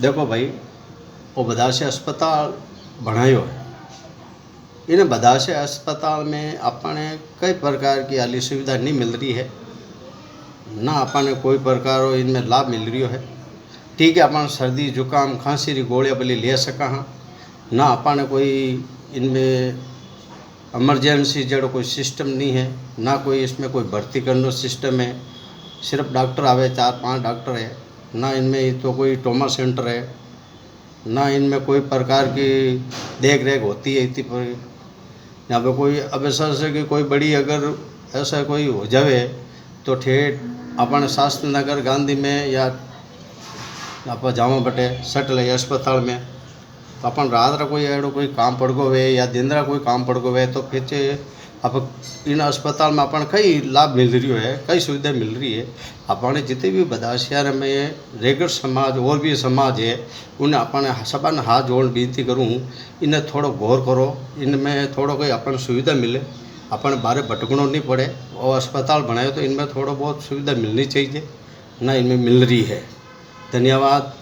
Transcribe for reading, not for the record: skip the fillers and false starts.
देखो भाई, वो बदासे अस्पताल बनायो है। इन बदासे अस्पताल में अपने कई प्रकार की हाली सुविधा नहीं मिल रही है, ना अपने कोई प्रकार इनमें लाभ मिल रही है। ठीक है, अपन सर्दी जुकाम खांसी री गोलियां भले ले सका हाँ, ना अपने कोई इनमें एमरजेंसी जड़ो कोई सिस्टम नहीं है, ना कोई इसमें कोई भर्ती करने सिस्टम है। सिर्फ डॉक्टर आवे, 4-5 डॉक्टर है, ना इनमें तो कोई ट्रॉमा सेंटर है, ना इनमें कोई प्रकार की देख रेख होती है इतनी पर। यहाँ पे कोई अब ऐसा से कि कोई बड़ी अगर ऐसा कोई हो जावे तो ठेठ अपन शास्त्री नगर गांधी में या आप जावा बटे सट ले अस्पताल में, तो अपन रात रा कोई एड़ो कोई काम पड़ गो वे या दिन रा कोई काम पड़ गो वे, तो फिर अब इन अस्पताल में अपन कई लाभ मिल रही है, कई सुविधा मिल रही है। अपने जितने भी बदासियार में रेगड़ समाज और भी समाज है, उन्हें अपने सबन हाथ जोड़ विनती करूँ, इन्हें थोड़ा गौर करो, इनमें थोड़ा कोई अपन सुविधा मिले, अपन बाहर भटकना नहीं पड़े। और अस्पताल बनाए तो इनमें थोड़ा बहुत सुविधा मिलनी चाहिए, ना इनमें मिल रही है। धन्यवाद।